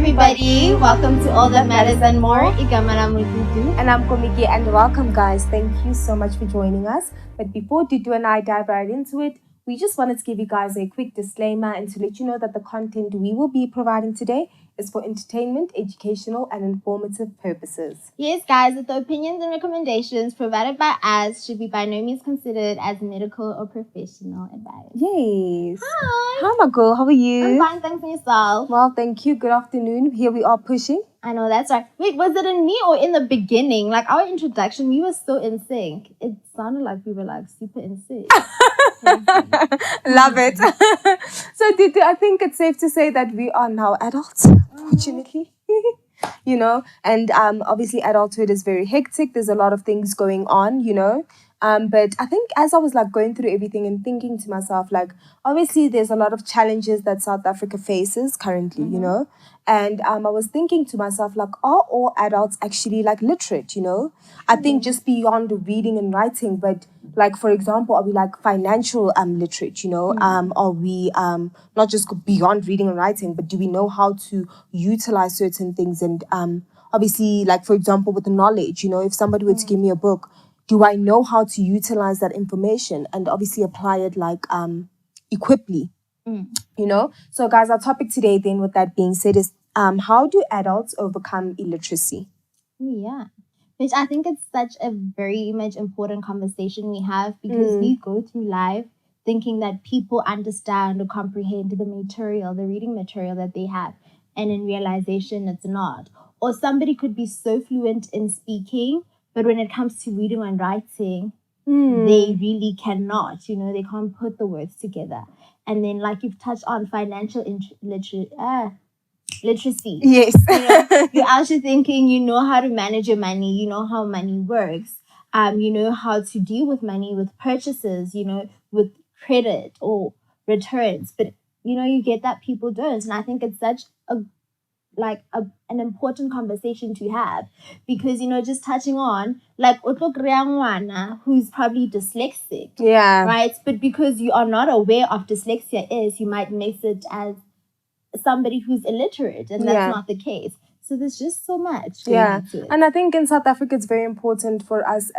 everybody. Welcome to All That Matters and More. And I'm Komiki, and welcome, guys. Thank you so much for joining us. But before Dudu and I dive right into it, we just wanted to give you guys a quick disclaimer and to let you know that the content we will be providing today is for entertainment, educational, and informative purposes. Yes, guys, that the opinions and recommendations provided by us should be by no means considered as medical or professional advice. Yes. Hi. Hi, my girl. How are you? I'm fine, thanks for yourself. Well, thank you. Good afternoon. Here we are pushing. I know, that's right. Wait, was it in me or in the beginning? Like our introduction, we were so in sync. It sounded like we were like super in sync. Love it. So, Dudu, I think it's safe to say that we are now adults, fortunately. You know, and obviously adulthood is very hectic. There's a lot of things going on, you know. But I think as I was like going through everything and thinking to myself, like, obviously there's a lot of challenges that South Africa faces currently, you know. And I was thinking to myself, like, are all adults actually like literate, you know? I think just beyond reading and writing, but like, for example, are we like financial literate, you know? Are we not just beyond reading and writing, but do we know how to utilize certain things? And obviously, like, for example, with the knowledge, you know, if somebody were to give me a book, do I know how to utilize that information and obviously apply it like equiply? You know? So guys, our topic today then, with that being said, is how do adults overcome illiteracy? Yeah. Which I think it's such a very much important conversation we have because we go through life thinking that people understand or comprehend the material, the reading material that they have. And in realization, it's not. Or somebody could be so fluent in speaking, but when it comes to reading and writing, they really cannot, you know, they can't put the words together. And then, like you've touched on, financial literacy. Yes. You know, you're actually thinking, you know how to manage your money, you know how money works, you know how to deal with money, with purchases, you know, with credit or returns. But, you know, you get that people don't. And I think it's such an important conversation to have because, you know, just touching on like who's probably dyslexic, right? But because you are not aware of dyslexia is, you might mix it as somebody who's illiterate, and that's not the case. So there's just so much going into it. And I think in South Africa it's very important for us,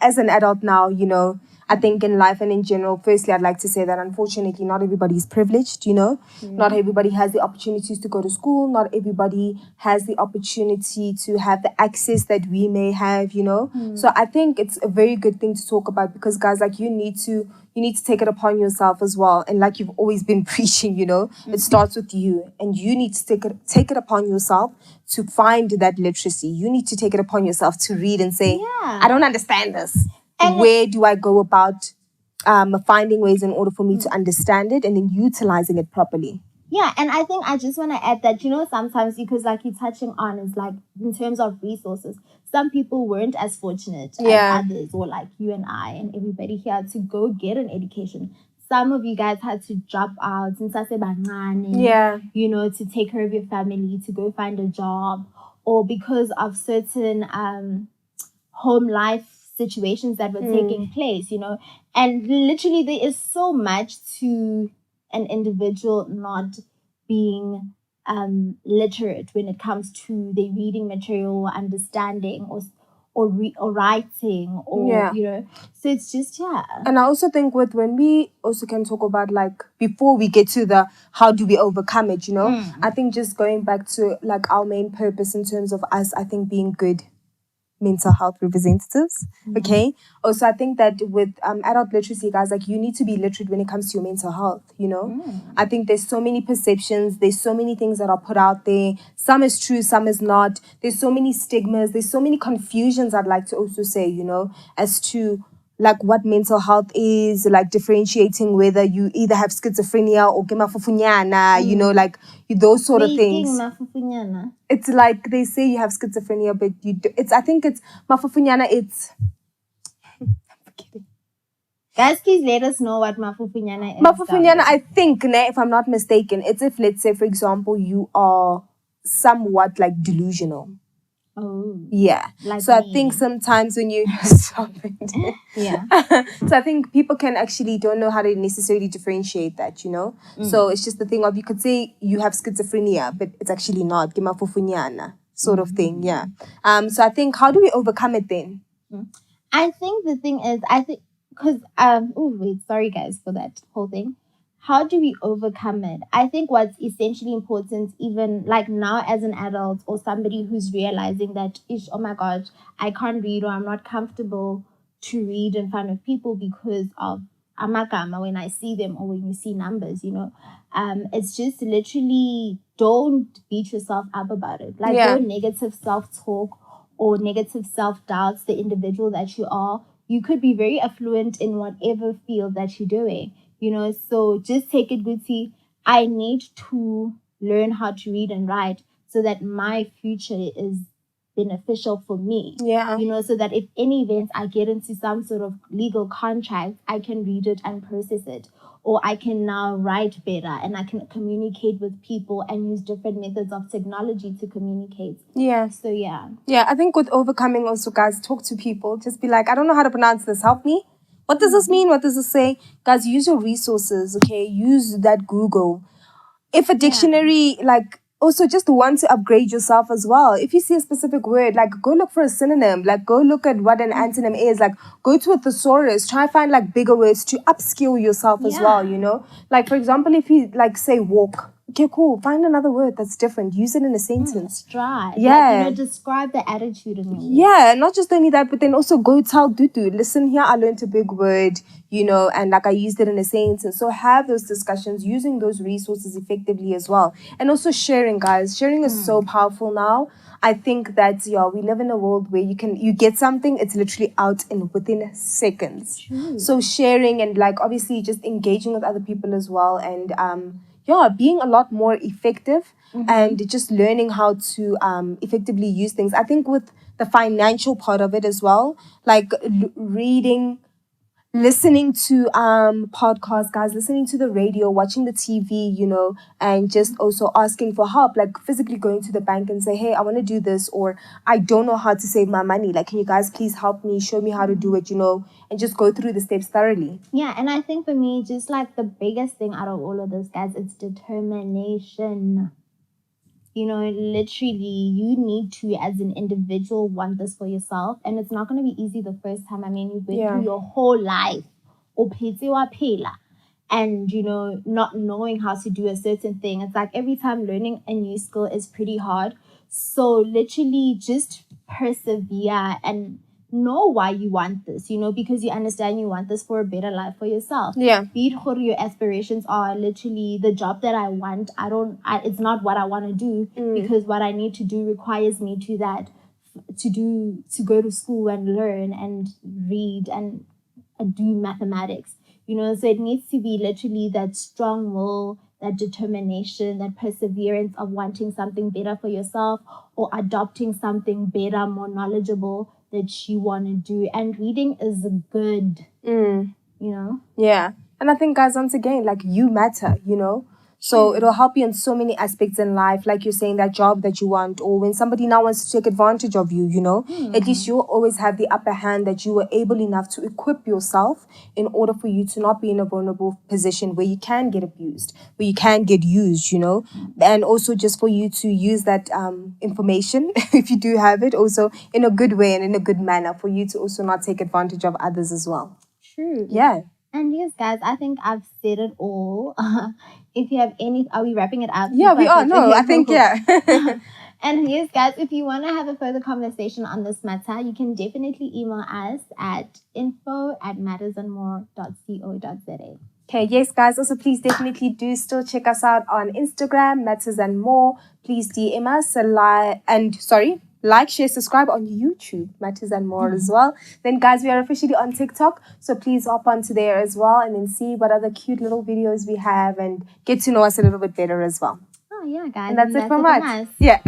as an adult now, you know, I think in life and in general, firstly, I'd like to say that unfortunately not everybody is privileged, you know. Not everybody has the opportunities to go to school. Not everybody has the opportunity to have the access that we may have, you know. So I think it's a very good thing to talk about because, guys, like you need to take it upon yourself as well. And like you've always been preaching, you know, it starts with you. And you need to take it upon yourself to find that literacy. You need to take it upon yourself to read and say, I don't understand this. And where do I go about finding ways in order for me to understand it and then utilizing it properly? Yeah, and I think I just want to add that, you know, sometimes because like you're touching on is like in terms of resources, some people weren't as fortunate as others, or like you and I and everybody here to go get an education. Some of you guys had to drop out since I said you know, to take care of your family, to go find a job, or because of certain home life situations that were taking place, you know. And literally there is so much to an individual not being literate when it comes to their reading material or understanding or writing or you know. So it's just And I also think when we also can talk about like before we get to the how do we overcome it, you know, I think just going back to like our main purpose in terms of us, I think being good mental health representatives. Okay. Also, I think that with adult literacy, guys, like you need to be literate when it comes to your mental health, you know. I think there's so many perceptions, there's so many things that are put out there. Some is true, some is not. There's so many stigmas, there's so many confusions, I'd like to also say, you know, as to like what mental health is, like differentiating whether you either have schizophrenia or gemafufunyana, you know, like those sort of things. It's like they say you have schizophrenia, but you do, I think it's mafufunyana. It's guys, please let us know what mafufunyana is. Mafufunyana, I think, if I'm not mistaken, it's if, let's say, for example, you are somewhat like delusional. Oh. Yeah. Like so me. I think sometimes when you stop it. Yeah. So I think people can actually don't know how to necessarily differentiate that, you know? So it's just the thing of, you could say you have schizophrenia, but it's actually not. Sort of thing, yeah. So I think, how do we overcome it then? I think the thing is, because oh wait, sorry guys for that whole thing. How do we overcome it? I think what's essentially important, even like now as an adult or somebody who's realizing that, oh my gosh, I can't read, or I'm not comfortable to read in front of people because of amagama when I see them, or when you see numbers, you know. It's just literally, don't beat yourself up about it. Like, don't negative self-talk or negative self-doubts the individual that you are. You could be very affluent in whatever field that you're doing, you know. So just take it good. I need to learn how to read and write so that my future is beneficial for me. Yeah. You know, so that if any events I get into some sort of legal contract, I can read it and process it. Or I can now write better, and I can communicate with people and use different methods of technology to communicate. Yeah. So yeah. Yeah, I think with overcoming also, guys, talk to people. Just be like, I don't know how to pronounce this. Help me. What does this mean? What does this say? Guys, use your resources, okay? Use that Google. If a dictionary, like, also just want to upgrade yourself as well. If you see a specific word, like, go look for a synonym. Like, go look at what an antonym is. Like, go to a thesaurus. Try find, like, bigger words to upskill yourself as well, you know? Like, for example, if you, like, say walk. Okay, cool. Find another word that's different. Use it in a sentence. Stride. Yeah. Like, you know, describe the attitude in your work. Yeah, not just only that, but then also go tell Dudu, listen here, I learned a big word, you know, and like I used it in a sentence. So have those discussions, using those resources effectively as well. And also sharing, guys. Sharing is so powerful now. I think that, we live in a world where you get something, it's literally out in within seconds. True. So sharing and like obviously just engaging with other people as well, and being a lot more effective and just learning how to effectively use things. I think with the financial part of it as well, like reading, listening to podcasts, guys, listening to the radio, watching the TV, you know, and just also asking for help, like physically going to the bank and say, hey, I want to do this, or I don't know how to save my money. Like, can you guys please help me, show me how to do it, you know, and just go through the steps thoroughly. Yeah, and I think for me, just like the biggest thing out of all of this, guys, it's determination. You know, literally, you need to, as an individual, want this for yourself. And it's not going to be easy the first time. I mean, you've been through your whole life. And, you know, not knowing how to do a certain thing. It's like every time learning a new skill is pretty hard. So literally just persevere and know why you want this, you know, because you understand you want this for a better life for yourself. Yeah. Be it what your aspirations are, literally the job that I want, it's not what I want to do, because what I need to do requires me to go to school and learn and read and do mathematics, you know. So it needs to be literally that strong will, that determination, that perseverance of wanting something better for yourself, or adopting something better, more knowledgeable that you want to do. And reading is good, you know? Yeah. And I think, guys, once again, like, you matter, you know? So it'll help you in so many aspects in life. Like you're saying, that job that you want, or when somebody now wants to take advantage of you, you know, at least you'll always have the upper hand, that you were able enough to equip yourself in order for you to not be in a vulnerable position where you can get abused, where you can get used, you know, and also just for you to use that information, if you do have it, also in a good way and in a good manner, for you to also not take advantage of others as well. True. Yeah. And yes, guys, I think I've said it all. If you have any, are we wrapping it up? Yeah, we are. No, I think, yeah. And yes, guys, if you want to have a further conversation on this matter, you can definitely email us at info@mattersandmore.co.za. Okay, yes, guys. Also, please definitely do still check us out on Instagram, Matters and More. Please DM us like, share, subscribe on YouTube, Matters and More as well. Then, guys, we are officially on TikTok, so please hop onto there as well and then see what other cute little videos we have and get to know us a little bit better as well. Oh, yeah, guys. And that's it from us. Yeah.